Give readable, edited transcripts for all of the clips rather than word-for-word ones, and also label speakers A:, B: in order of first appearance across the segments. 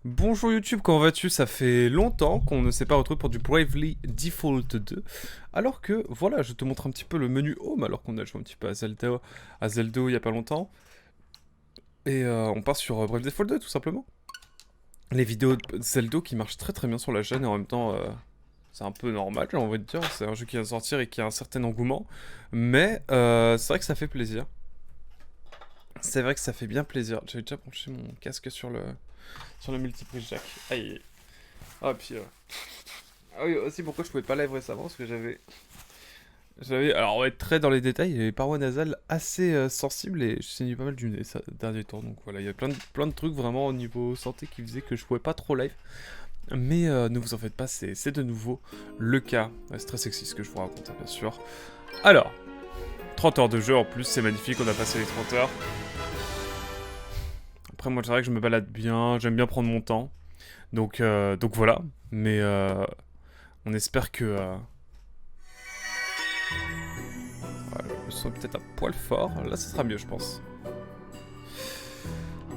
A: Bonjour YouTube, comment vas-tu? Ça fait longtemps qu'on ne s'est pas retrouvé pour du Bravely Default 2. Alors que, voilà, je te montre un petit peu le menu Home, alors qu'on a joué un petit peu à Zelda il y a pas longtemps. Et on part sur Bravely Default 2, tout simplement. Les vidéos de Zelda qui marchent très très bien sur la chaîne, et en même temps, c'est un peu normal, j'ai envie de dire. C'est un jeu qui vient de sortir et qui a un certain engouement. Mais c'est vrai que ça fait plaisir. C'est vrai que ça fait bien plaisir. J'avais déjà branché mon casque sur le multiprise jack. Aïe. Ah, puis. Ah oui, aussi pourquoi je pouvais pas live récemment, parce que alors on va être très dans les détails, il y avait les parois nasales assez sensibles et je saignais pas mal du nez ça, dernier temps. Donc voilà, il y a plein de trucs vraiment au niveau santé qui faisaient que je pouvais pas trop live. Mais ne vous en faites pas, c'est de nouveau le cas. Ouais, c'est très sexy ce que je vous raconte, bien sûr. Alors, 30 heures de jeu en plus, c'est magnifique, on a passé les 30 heures. Après moi c'est vrai que je me balade bien, j'aime bien prendre mon temps. Donc voilà, mais on espère que... voilà, le son est peut-être un poil fort, là ça sera mieux je pense.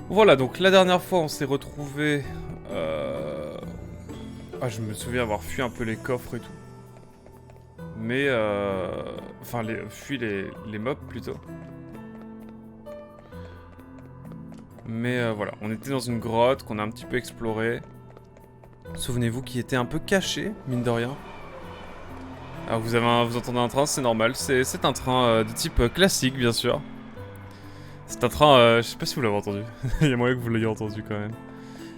A: Voilà, donc la dernière fois on s'est retrouvé. Ah, je me souviens avoir fui un peu les coffres et tout. Mais enfin, fui les mobs plutôt. Mais voilà, on était dans une grotte qu'on a un petit peu explorée. Souvenez-vous qui était un peu caché, mine de rien. Alors vous entendez un train, c'est normal, c'est un train de type classique bien sûr. C'est un train, je sais pas si vous l'avez entendu. Il y a moyen que vous l'ayez entendu quand même.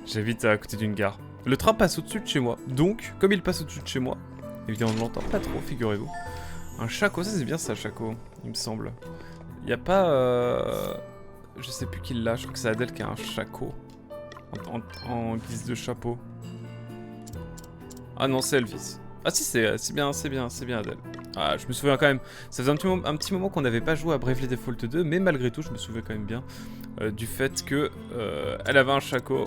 A: J'habite à côté d'une gare. Le train passe au-dessus de chez moi. Donc, comme il passe au-dessus de chez moi, évidemment on ne l'entend pas trop, figurez-vous. Un chaco, ça c'est bien ça, chaco, il me semble. Il n'y a pas... je sais plus qui l'a, je crois que c'est Adèle qui a un chaco. En guise de chapeau. Ah non, c'est Elvis. Ah si, c'est bien Adèle. Ah, je me souviens quand même. Ça faisait un petit moment qu'on n'avait pas joué à Bravely Default 2, mais malgré tout, je me souviens quand même bien du fait que elle avait un chaco.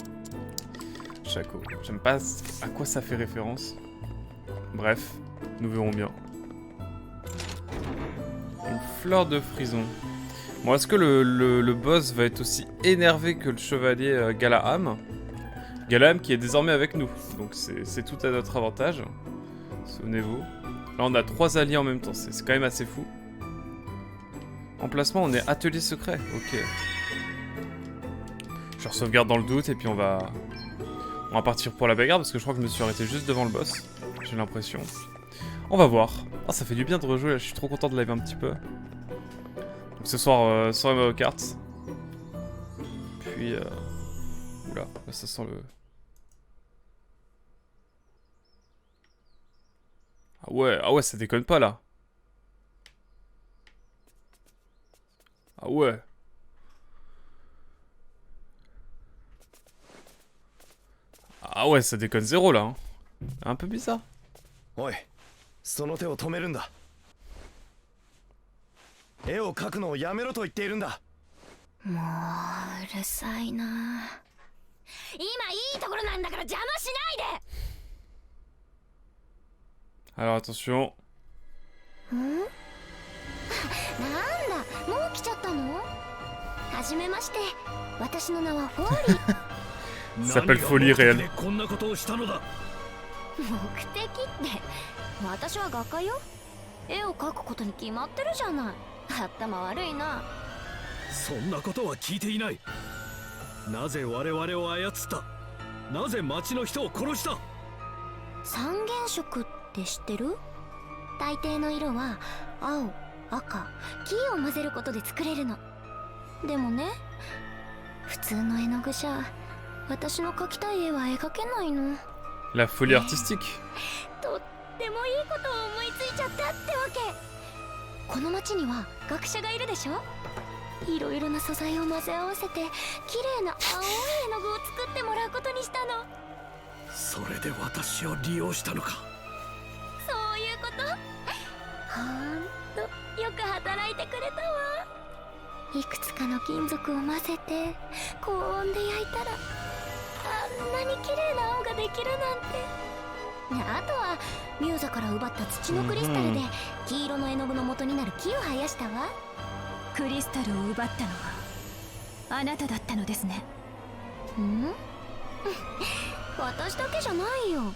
A: Chaco. J'aime pas à quoi ça fait référence. Bref, nous verrons bien. Une fleur de frison. Bon, est-ce que le boss va être aussi énervé que le chevalier Galaham? Galaham qui est désormais avec nous, donc c'est tout à notre avantage. Souvenez-vous. Là, on a 3 alliés en même temps, c'est quand même assez fou. Emplacement, on est atelier secret, ok. Je sauvegarde dans le doute et puis on va partir pour la bagarre parce que je crois que je me suis arrêté juste devant le boss. J'ai l'impression. On va voir. Ah, ça fait du bien de rejouer là, je suis trop content de live un petit peu. Donc ce soir, soirée Mario Kart. Puis, oula, là ça sent le... ah ouais, ça déconne pas là. Ah ouais. Ah ouais, ça déconne zéro là. Hein. Un peu bizarre.
B: Ouais. その手を止めるんだ。絵を描くのをやめろと言っているんだ。
C: もううるさいな。今いいところなんだから邪魔しないで。
A: Alors attention.
C: ん？なんだ、もう来ちゃったの？はじめまして。私の名はフォーリー。
A: Ça s'appelle folie réelle.
B: こんなことをしたのだ。
C: 目的って私は画家よ。絵を描くことに決まってるじゃない。頭悪いな。
B: そんなことは聞いていない。なぜ我々を操った？なぜ町の人を殺した？
C: 三原色って知ってる？大抵の色は青、赤、黄を混ぜることで作れるの。でもね、普通の絵の具じゃ私の描きたい絵は描けないの。
A: La folie artistique.
C: とってもいいことを思いついちゃったってわけ。この町には学者がいるでしょ。いろいろな素材を混ぜ合わせて綺麗な青い絵の具を作ってもらうことにしたの。
B: それで私を利用したのか。
C: そういうこと。ほんとよく働いてくれたわ。いくつかの金属を混ぜて高温で焼いたらあんなに綺麗な青ができるなんて。あとはミューザから奪った土のクリスタルで黄色の絵の具の元になる木を生やしたわ。
D: クリスタルを奪ったのはあなただったのですね。
C: ん？私だけじゃないよ。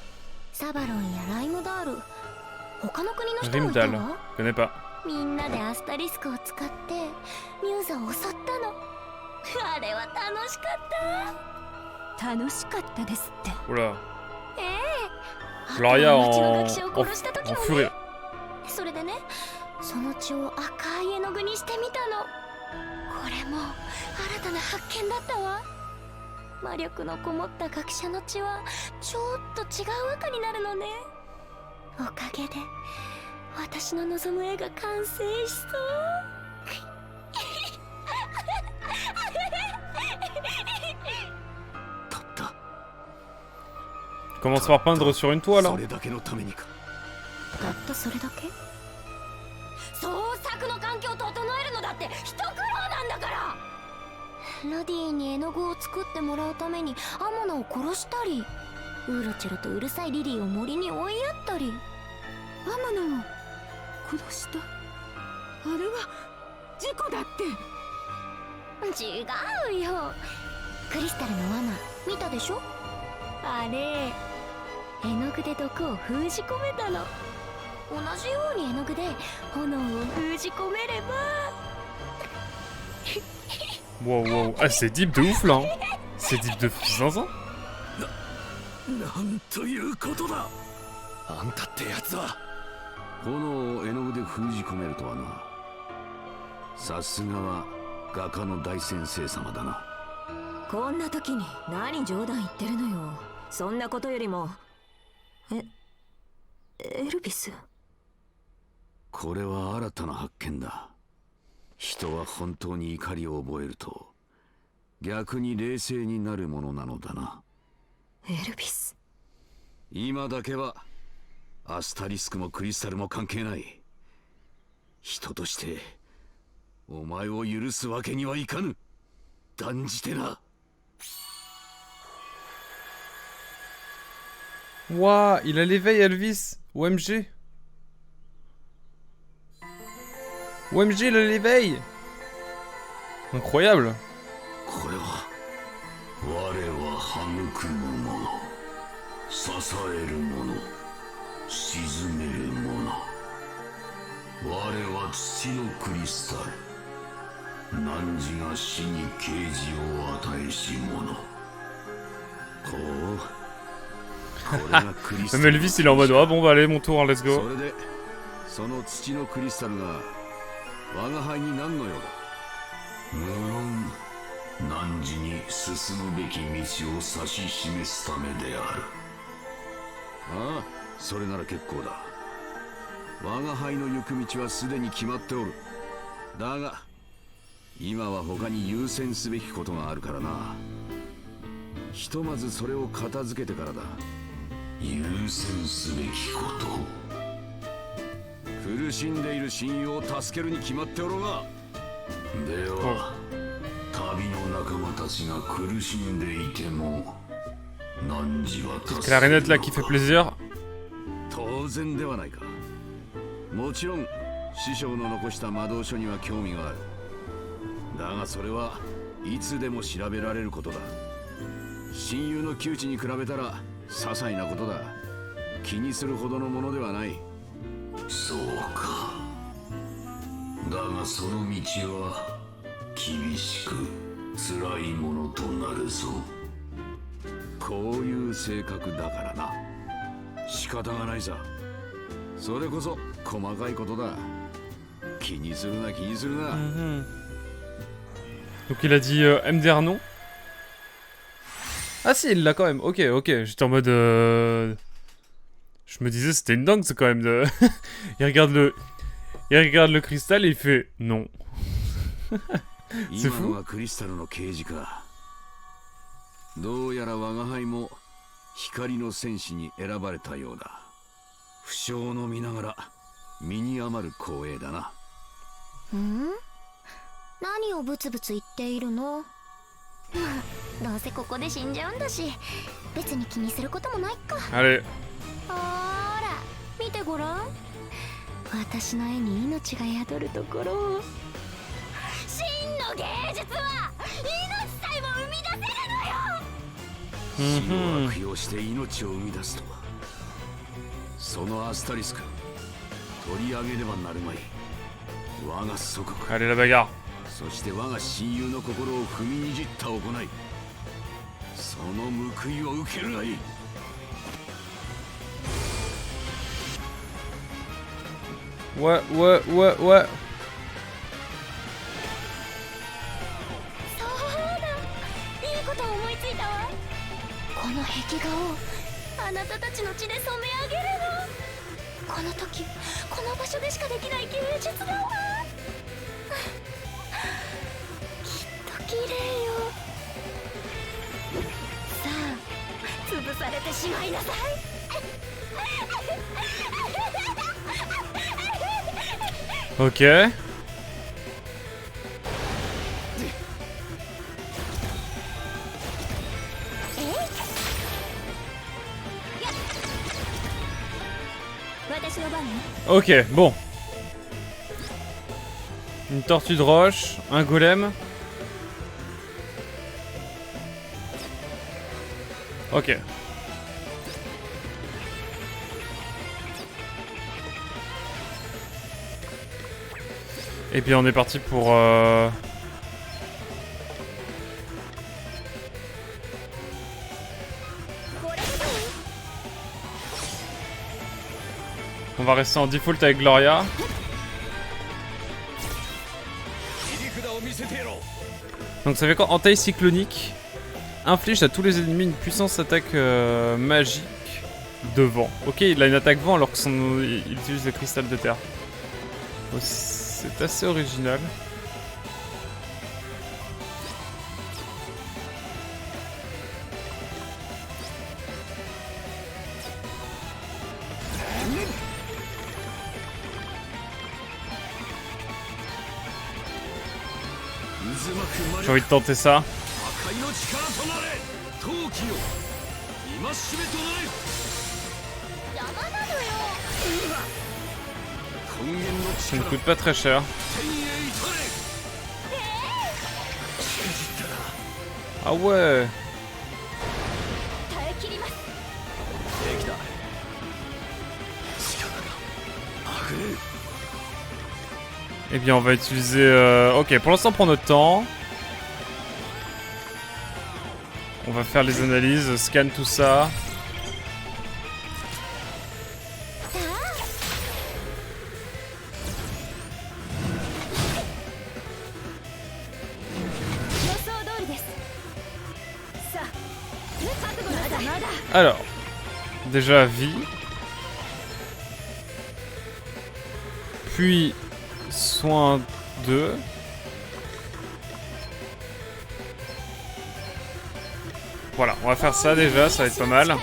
C: サバロンやライムダール、他の国の人もいた
A: Rimdal.
C: わ。
A: Connais pas.
C: みんなでアスタリスクを使ってミューザを襲ったの。あれは楽しかった。
D: 楽しかったですって。
A: Oula.
C: ええ。
A: Gloria
C: あとは町の
A: en,
C: 学者を殺した時
A: en
C: も
A: furée.
C: ね。それでね、その血を赤い絵の具にしてみたの。これも新たな発見だったわ。魔力のこもった学者の血はちょっと違う赤になるのね。おかげで私の望む絵が完成しそう。
B: たった
A: Commence par peindre sur une toile.
B: そ
A: Hein.
B: れだけのためにか。
C: たったそれだけ？創作の環境を整えるのだって一苦労なんだから。ロディに絵の具を作ってもらうためにアモナを殺したり、ウーロチェロとうるさいリリーを森に追いやったり。
D: アマナを殺した。あれは事故だって。
C: 違うよ。クリスタルの罠見たでしょ。あれ絵の具で毒を封じ込めたの。同じように絵の具で炎を封じ込めれば。
A: Wow, wow. Ah, c'est deep de ouf là. Hein. C'est deep de zinzin.
B: なんということだ。あんたってやつは炎を絵の具で封じ込めるとはな。さすがは画家の大先生様だな。
D: こんな時に何冗談言ってるのよ。そんなことよりもエルビス。
B: これは新たな発見だ。人は本当に怒りを覚えると逆に冷静になるものなのだな。
D: エルビス。
B: 今だけはアスタリスクもクリスタルも関係ない。人としてお前を許すわけにはいかぬ。断じてな。
A: Waouh, il a l'éveil Elvis. OMG. OMG, il a l'éveil. Incroyable.
B: これは我は育むもの、支えるもの、鎮めるもの。我は土のクリスタル。汝が死に啓示を与えし者。これがクリスタル。
A: Même Elvis, il est en mode ah bon bah allez mon tour, let's
B: そ
A: go.
B: れでその土のクリスタルが我が輩に何の用だ。無論汝に進むべき道を指し示すためである。ああ、それなら結構だ。我が輩の行く道はすでに決まっておる。だが今は他に優先すべきことがあるからな。ひとまずそれを片付けてからだ。優先すべきこと。苦しんでいる親友を助けるに決まっておろうが。では旅の仲間たちが苦しんでいても汝は助
A: C'est la rainette là qui fait plaisir.
B: 当然ではないか。もちろん師匠の残した魔導書には興味がある。だがそれはいつでも調べられることだ。親友の窮地に比べたら些細なことだ。気にするほどのものではない。そうか。だがその道は厳しく辛いものとなるぞ。こういう性格だからな。仕方がないさ。それこそ細かいことだ。気にするな気にするな。
A: Donc il a dit MDR non. Ah si, il l'a quand même. Ok, ok. J'étais en mode... Je me disais c'était une dingue, c'est quand même de... il regarde le cristal et il fait non. C'est
B: 今の
A: fou.
B: がクリスタルの啓示か。どうやら我が輩も光の戦士に選ばれたようだ。不詳の見ながら身に余る光栄だな。
C: ん？何をブツブツ言っているの？どうせここで死んじゃうんだし、別に気にすることもないか。
A: Allez.
C: ほーら、見てごらん。私の絵に命が宿るところを。真の芸術は命さえも生み出せるのよ。
B: 死を悪用して命を生み出すとは。そのアスタリスク取り上げねばなるまい。我が祖国
A: Allez, la bagarre.
B: そして我が親友の心を踏みにじった行い、その報いを受けるがいい。
A: Ouais.
C: そうだ、いいこと思いついたわ。この壁画をあなたたちの血で染め上げるの。この時この場所でしかできない芸術だわ。きっと綺麗よ。さあ潰されてしまいなさい。
A: Ok.
C: 私の番ね。
A: Ok, bon. Une tortue de roche, un golem. Ok. Et puis on est parti pour... On va rester en default avec Gloria. Donc ça fait quoi? Entaille cyclonique. Inflige à tous les ennemis une puissance attaque magique de vent. Ok, il a une attaque vent alors que il utilise le cristal de terre. Oh, c'est assez original. J'ai envie de tenter ça. Ça ne coûte pas très cher. Ah ouais. Eh bien on va utiliser... Ok, pour l'instant on prend notre temps. On va faire les analyses, scan tout ça. Alors, déjà vie. Puis soin 2. Voilà, on va faire ça déjà, ça va être pas mal.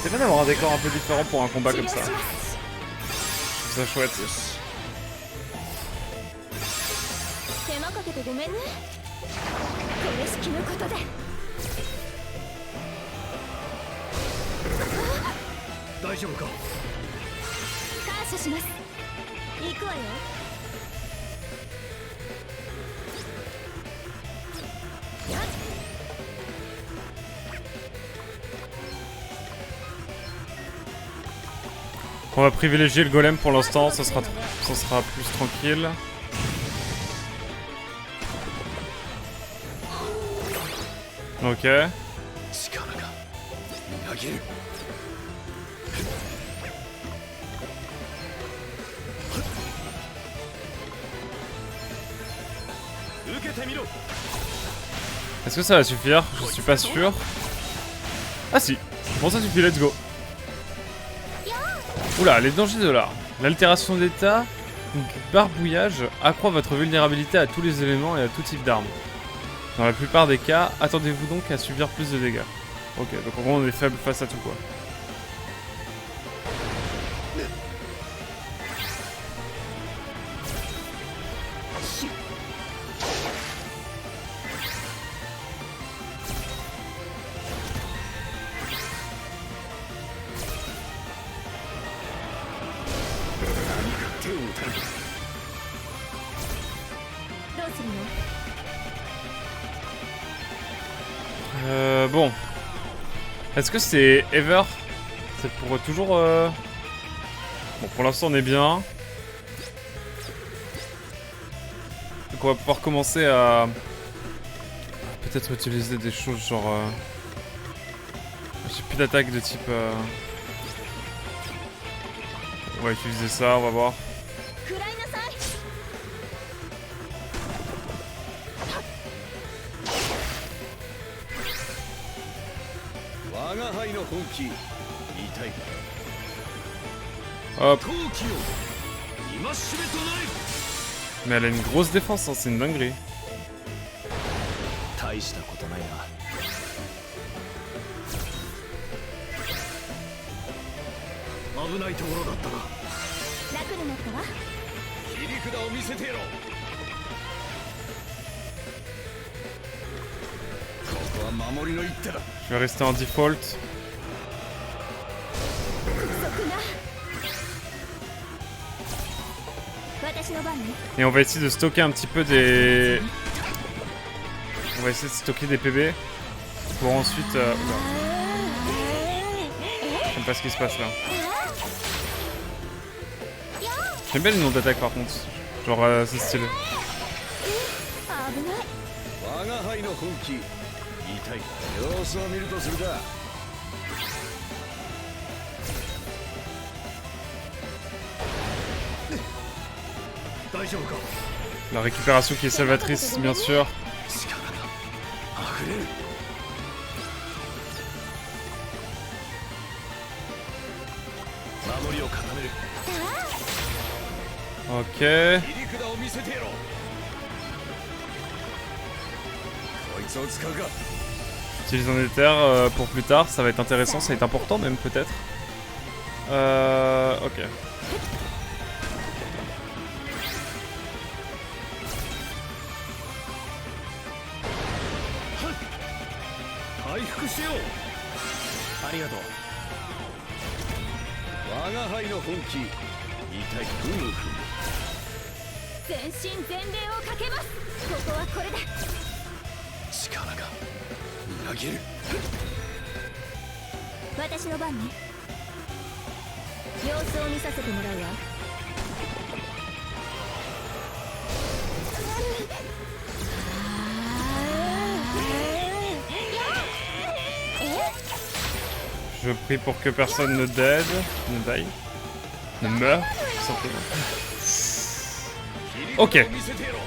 A: C'est bien d'avoir un décor un peu différent pour un combat comme ça. Je trouve ça chouette. On va privilégier le golem pour l'instant, ça sera plus tranquille. Ok. Est-ce que ça va suffire? Je suis pas sûr. Ah si. Bon, ça suffit, let's go. Oula, les dangers de l'art. L'altération d'état, barbouillage, accroît votre vulnérabilité à tous les éléments et à tout type d'armes. Dans la plupart des cas, attendez-vous donc à subir plus de dégâts. Ok, donc en gros on est faible face à tout quoi. Bon. Est-ce que c'est ever? C'est pour toujours... Bon, pour l'instant on est bien. Donc on va pouvoir commencer à... peut-être utiliser des choses genre... J'ai plus d'attaque de type... On va utiliser ça, on va voir.
C: 食らいなさい。
B: 我が輩の本気言いたい
A: Hop.
B: 好機を戒しめとなり
A: Mais elle a une grosse défense, hein, c'est une dinguerie.
B: 大したことないな危ないところだったな
C: 楽になったわ。
B: 切り札を見せてやろうここは守りの一手だ
A: Je vais rester en default.
C: 遅くな。私の番ね。
A: Et on va essayer de stocker un petit peu des... On va essayer de stocker des PB. Pour ensuite... oula. J'aime pas ce qui se passe là. J'aime bien le nom d'attaque par contre. Genre c'est stylé.
C: 危ない。
B: 我が輩の本気言いたい様子を見るとするか大丈夫か
A: La récupération qui est salvatrice bien sûr.
B: 力が溢れる 守りを固める
A: Ok.
B: 切り札を見せてやろうこいつを使うか
A: Utilise un éther pour plus tard, ça va être intéressant, ça va être important même peut-être. Ok.
B: 回復しようありがとう我が輩の本気言いたいふむふむ
C: 全身全霊をかけます。ここはこれだ。
B: 力がみなぎる
C: 私の番ね。様子を見させてもらうわ。
A: Je prie pour que personne ne dead, ne die, ne meure, tout simplement. Ok.
B: 見せてやろう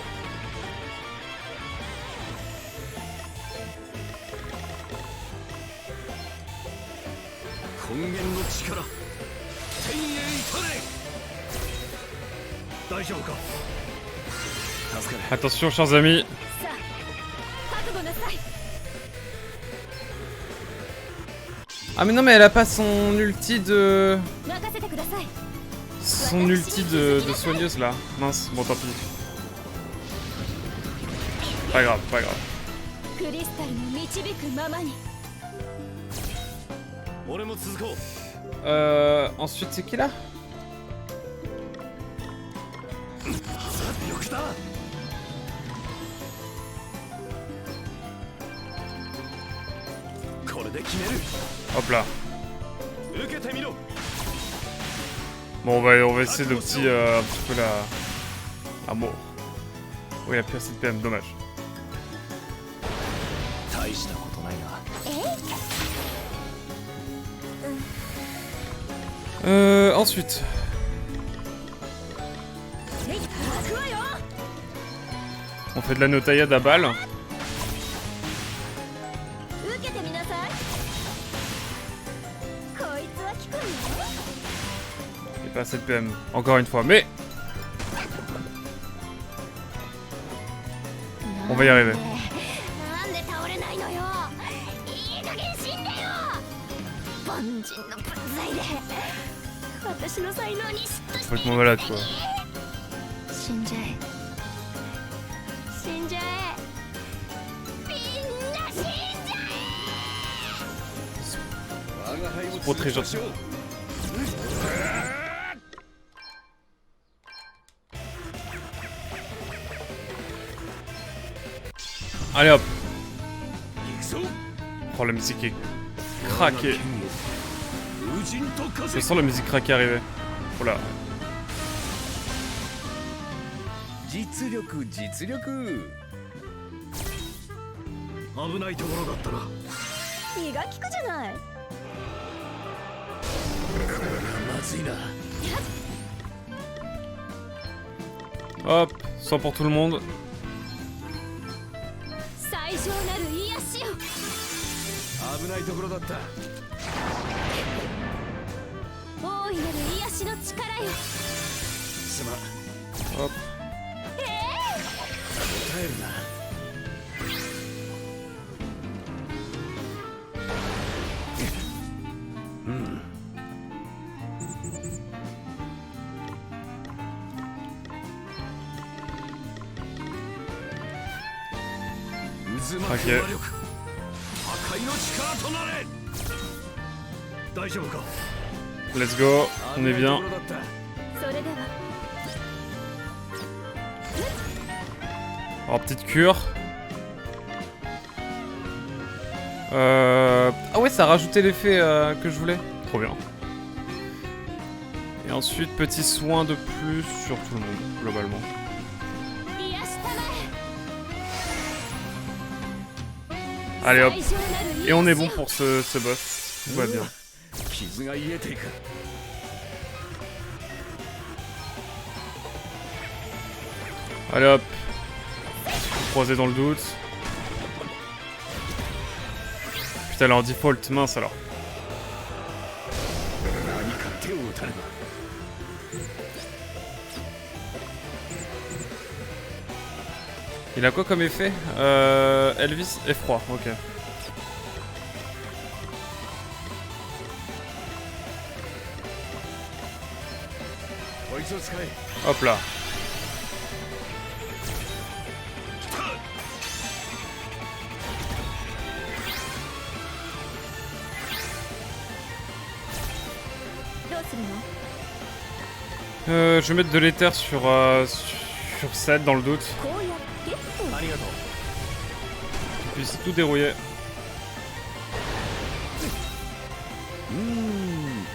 B: 根源の力天へ至れ大丈夫か助かる
A: Attention chers amis.
C: さあ、覚悟なさい。
A: Ah mais non mais elle a pas son ulti de...
C: 任せてください。
A: Son ulti de soigneuse là. Mince, bon tant pis. Pas grave, pas grave.
C: クリスタルの導くままに。
B: 俺も続こう
A: Ensuite c'est qui là?
B: よくだこれで決める
A: Hop là.
B: 受けてみろ
A: Bon on va essayer de un petit peu la... Ah bon. Oh il a plus assez de PM, dommage.
B: 大したことないな
A: Ensuite.
C: 行くわよ。
A: On fait de la notaillade à balle.
C: 受けてみなさい。こいつは効くんよ。
A: Et pas assez de PM. Encore une fois, mais... On va y arriver.
C: なんで倒れないのよ。いい加減死んでよ。凡人の分際で私の才能に嫉妬して
A: Complètement malade quoi.
C: 死んじゃえ。死んじゃえ。みんな死んじゃえ。
B: 我が輩を
A: trop très gentil.
B: しよう
A: Allez hop.
B: 行くぞ
A: la musique est craquée. Je sens la musique craquée arriver. Oula.
B: 実力実力危ないところだったな
D: 気が利くじゃない。
B: まずいな
A: Hop, soit pour tout le monde.
D: 最上なる癒しよ。
B: 危ないところだった
D: 大いなる癒しの力よ。
B: すまん
A: Hop.
B: 耐えるな 渦巻く魔力破壊の力となれ大丈夫か
A: Let's go, on est bien.
D: それでは
A: Alors, petite cure. Ah ouais, ça a rajouté l'effet que je voulais. Trop bien. Et ensuite, petit soin de plus sur tout le monde, globalement.
D: 癒したまえ。
A: Allez hop.
D: 最上なる癒し
A: Et on est
D: よ
A: bon pour ce boss. Tout va bien.
B: 傷が癒えていく
A: Allez hop. Croisé dans le doute. Putain, elle est en default, mince alors.
B: 何か手を打たねば
A: Il a quoi comme effet Elvis effroi, ok. Hop là. Je vais mettre de l'éther sur 7 dans le doute.
D: こうやって
B: ありがとう
A: Puis c'est tout dérouillé.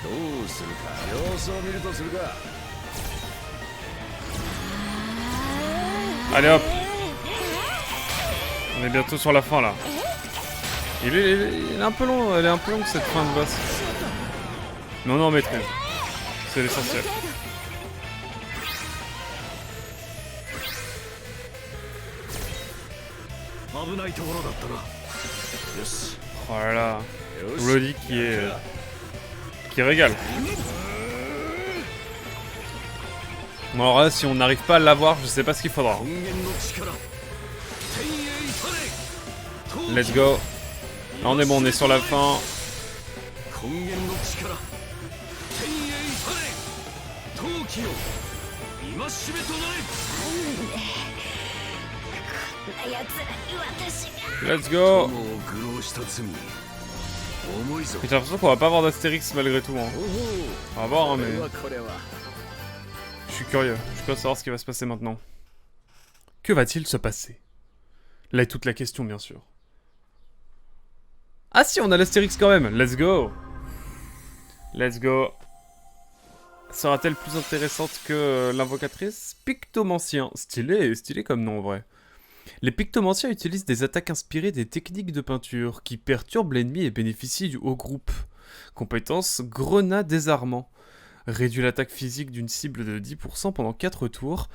B: どうするか様子を見るとするか
A: Allez hop. On est bientôt sur la fin là. Il est un peu long, elle est un peu longue cette fin de boss. Mais on est en maîtrise. C'est l'essentiel. Oh là là. Brody qui régale. Bon alors là, si on n'arrive pas à l'avoir, je sais pas ce qu'il faudra. Let's go. Là on est bon, on est sur la fin. Let's go. J'ai l'impression qu'on va pas avoir d'Astérix malgré tout. Hein. On va voir, hein, mais... Je suis curieux de savoir ce qui va se passer maintenant. Que va-t-il se passer? Là est toute la question, bien sûr. Ah si, on a l'Astérix quand même. Let's go. Let's go. Sera-t-elle plus intéressante que l'invocatrice? Pictomancien. Stylé comme nom en vrai. Les pictomanciens utilisent des attaques inspirées des techniques de peinture qui perturbent l'ennemi et bénéficient du haut groupe. Compétence grenade désarmant. Réduit l'attaque physique d'une cible de 10% pendant 4 tours.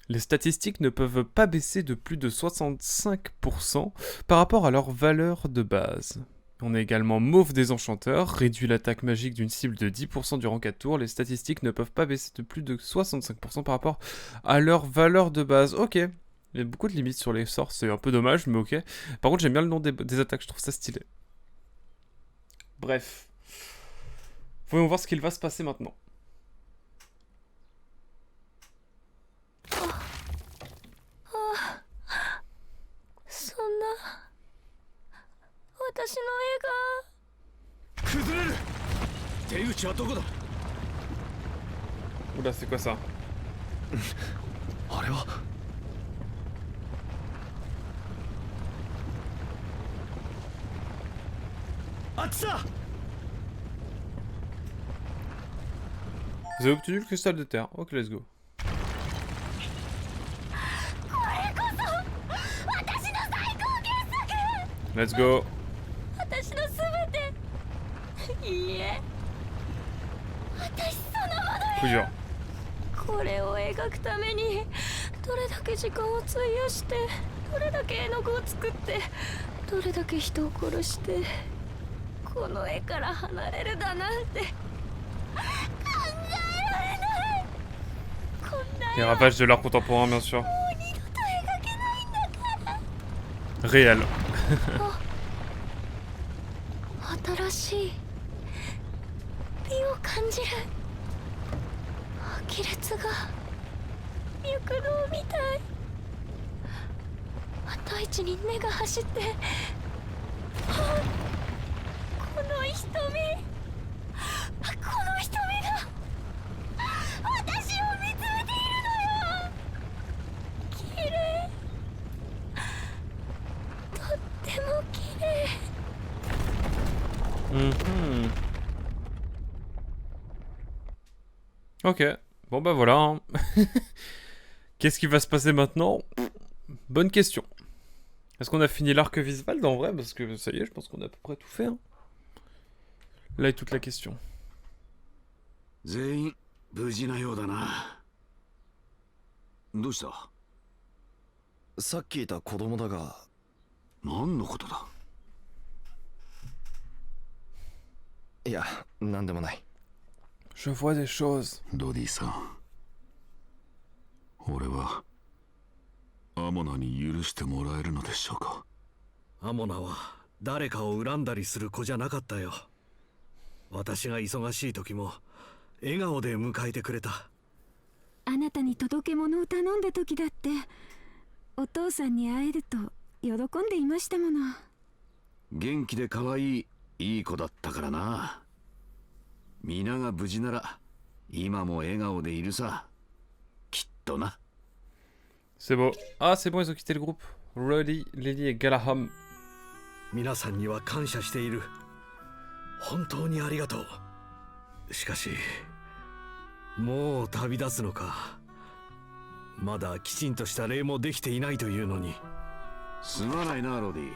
A: Les statistiques ne peuvent pas baisser de plus de 65% par rapport à leur valeur de base. On a également Mauve des Enchanteurs, réduit l'attaque magique d'une cible de 10% durant 4 tours. Les statistiques ne peuvent pas baisser de plus de 65% par rapport à leur valeur de base. Ok, il y a beaucoup de limites sur les sorts, c'est un peu dommage, mais ok. Par contre, j'aime bien le nom des attaques, je trouve ça stylé. Bref. Voyons voir ce qu'il va se passer maintenant. Oula, c'est quoi ça?
E: あっちだ。
A: Vous avez obtenu le cristal de terre. Ok, let's go.
C: これこそ私の最高傑
A: Let's go.
C: 作。私の全て。いいえ、私そのもの
A: Coup dur.
C: これを描くためにどれだけ時間を費やして、どれだけ絵の具を作って、どれだけ人を殺して、この絵から離れるだなんて考えられない。こんな
A: Les
C: 絵は
A: ravages de l'art contemporain, bien sûr.
C: もう二度と描けないんだから。
A: Réel.
C: 新しい美を感じる。亀裂が脈動みたい。大地に根が走って、この瞳、この瞳が私を見つめているのよ。綺麗、とっても綺麗。
A: Mhm. Ok, bon bah voilà. Hein. Qu'est-ce qui va se passer maintenant? Bonne question. Est-ce qu'on a fini l'arc Visvald en vrai? Parce que ça y est, je pense qu'on a à peu près tout fait. Hein. Là est toute la question.
B: 全員無事なようだな。どうした？
E: さっきいた子供だが、
B: 何のことだ？
E: いや、なんでもない。
A: Je vois des choses.
B: ドディさん、俺はアモナに許してもらえるのでしょうか？
F: アモナは誰かを恨んだりする子じゃなかったよ。私が忙しい時も笑顔で迎えてくれた。
D: あなたに届け物を頼んだ時だってお父さんに会えると喜んでいましたもの。
B: 元気で可愛いいい子だったからな。皆が無事なら今も笑顔でいるさ。きっとな。
A: C'est beau. Ah, c'est bon, ils ont quitté le groupe. Roddy, Lily et Galaham.
F: 皆さんには感謝している。本当にありがとう。しかしもう旅立つのか。まだきちんとした礼もできていないというのに。
B: すまないな、ロディ。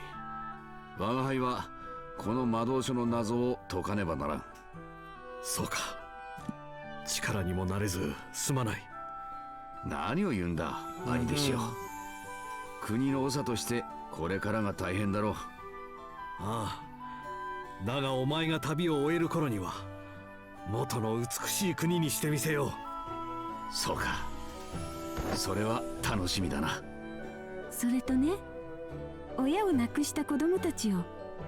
B: 我が輩はこの魔導書の謎を解かねばならん。
F: そうか。力にもなれずすまない。
B: 何を言うんだ、兄弟子よ。国の長としてこれからが大変だろう。
F: ああ。だがお前が旅を終える頃には元の美しい国にしてみせよう。
B: そうか。それは楽しみだな。
D: それとね、親を亡くした子供たちを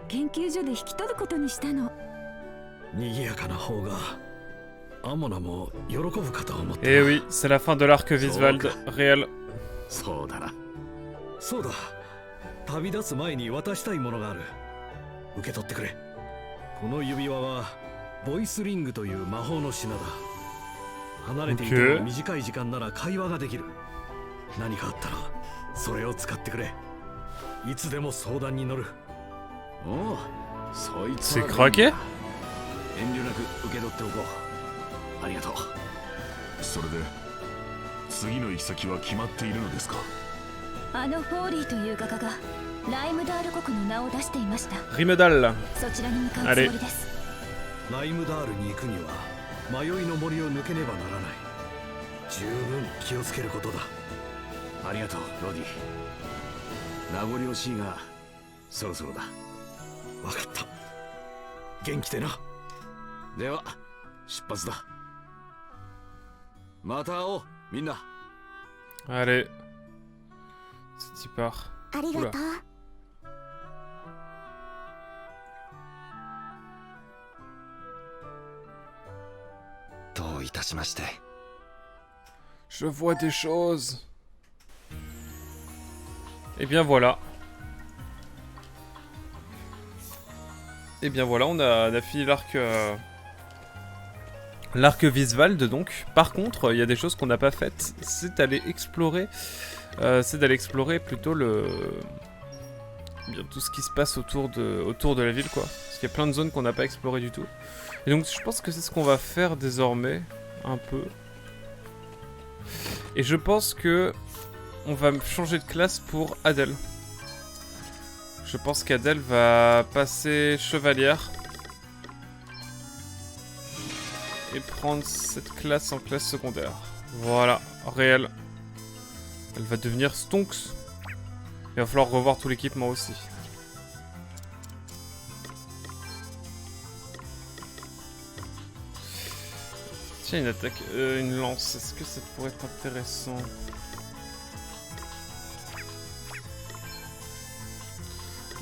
D: 研究所で引き取ることにしたの。
F: 賑やかな方がアモナも喜ぶかと思った。
A: Eh oui, c'est la fin de l'arc Visvald. Réel.
B: そうだな。
F: そうだ。旅立つ前に渡したいものがある。受け取ってくれ。この指輪はボイスリングという魔法の品だ。離れていても短い時間なら会話ができる。何かあったらそれを使ってくれ。いつでも相談に乗る。
B: おう、そいつ
A: C'est craqué?
B: 遠慮なく受け取っておこう。ありがとう。それで次の行き先は決まっているのですか？
C: あのフォーリーという画家がライムダール国の名を出していました。
A: Rimedal.
C: そちらに向かうつもりです。
F: ライムダールに行くには迷いの森を抜けねばならない。十分気をつけることだ。
B: ありがとう、ロディ。名残惜しいがそろそろだ。
F: わかった。元気でな。
B: では出発だ。また会おう、みんな。
A: Allez. C'est y part.
C: ありがとう。
E: どういたしまして。
A: Je vois des choses. Et bien voilà. Et bien voilà, on a fini l'arc l'arc Visvald donc. Par contre, il y a des choses qu'on n'a pas faites. C'est d'aller explorer plutôt bien tout ce qui se passe autour de la ville, quoi. Parce qu'il y a plein de zones qu'on n'a pas explorées du tout. Et donc je pense que c'est ce qu'on va faire désormais, un peu. Et je pense que on va changer de classe pour Adèle. Je pense qu'Adèle va passer chevalière. Et prendre cette classe en classe secondaire. Voilà, réel. Elle va devenir Stonks. Il va falloir revoir tout l'équipement aussi. Tiens, une attaque, une lance. Est-ce que ça pourrait être intéressant?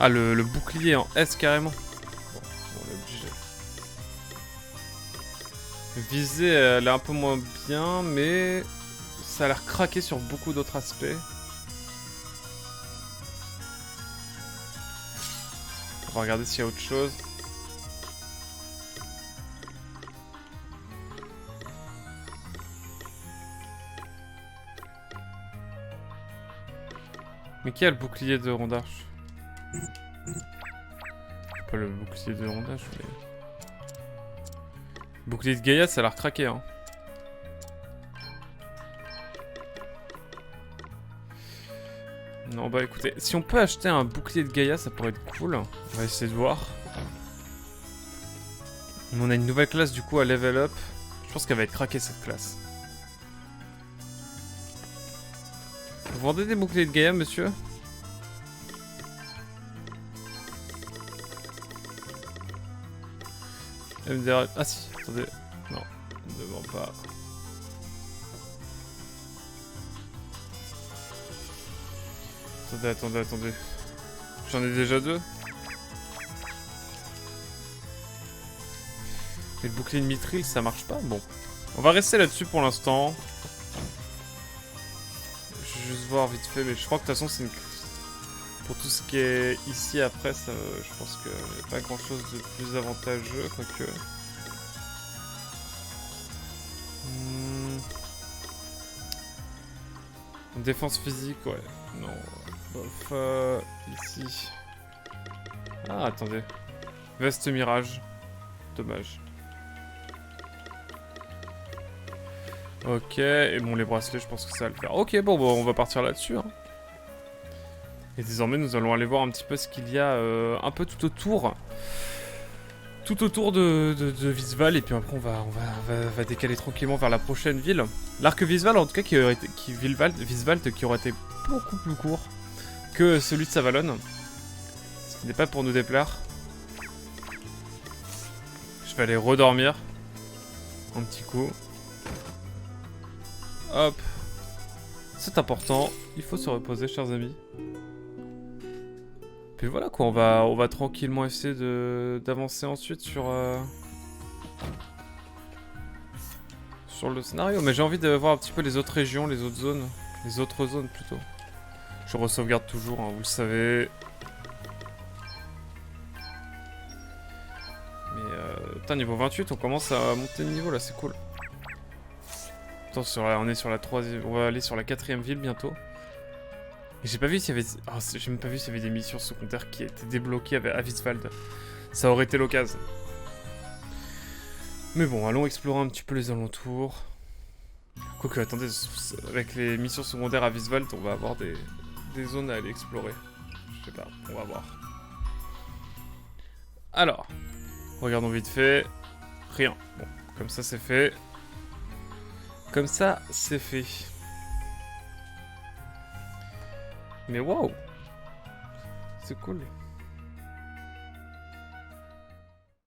A: Ah, le bouclier en S carrément. Bon, on est obligé. Visée, elle est un peu moins bien, mais ça a l'air craqué sur beaucoup d'autres aspects. On va regarder s'il y a autre chose. Mais qui a le bouclier de rondage? Pas le bouclier de rondage, mais... Bouclier de Gaïa, ça a l'air craqué, hein. Non, bah écoutez, si on peut acheter un bouclier de Gaïa, ça pourrait être cool. On va essayer de voir. On a une nouvelle classe, du coup, à level up. Je pense qu'elle va être craquée, cette classe. Vous vendez des boucliers de Gaïa, monsieur? MDR... Ah si, attendez. Non, ne vend pas. Attendez. J'en ai déjà 2. Et le bouclier de Mithril, ça marche pas? Bon. On va rester là-dessus pour l'instant. Je vais juste voir vite fait, mais je crois que de toute façon, c'est une... Pour tout ce qui est ici après, ça, je pense qu'il n'y a pas grand chose de plus avantageux, quoique. Défense physique, ouais. Non. Bof, ici. Ah, attendez. Veste mirage. Dommage. Ok, et bon, les bracelets, je pense que ça va le faire. Ok, bon, on va partir là-dessus, hein. Et désormais, nous allons aller voir un petit peu ce qu'il y a un peu tout autour. Tout autour de Visval. Et puis après, on va décaler tranquillement vers la prochaine ville. L'arc Visval, en tout cas, Visvald, qui aurait été beaucoup plus court que celui de Savalon. Ce qui n'est pas pour nous déplaire. Je vais aller redormir. Un petit coup. Hop. C'est important. Il faut se reposer, chers amis. Puis voilà quoi, on va tranquillement essayer d'avancer ensuite sur le scénario. Mais j'ai envie de voir un petit peu les autres régions, les autres zones. Les autres zones plutôt. Je re-sauvegarde toujours, hein, vous le savez. Mais putain, niveau 28, on commence à monter de niveau là, c'est cool. Attends, on est sur la 3e, on va aller sur la 4e ville bientôt. Et j'ai pas vu s'il y avait... Oh, j'ai même pas vu s'il y avait des missions secondaires qui étaient débloquées à Visvald. Ça aurait été l'occasion. Mais bon, allons explorer un petit peu les alentours. Quoique, attendez, avec les missions secondaires à Visvald, on va avoir des zones à aller explorer. Je sais pas, on va voir. Alors, regardons vite fait. Rien. Bon, comme ça c'est fait. Comme ça, c'est fait. Mais waouh! C'est cool.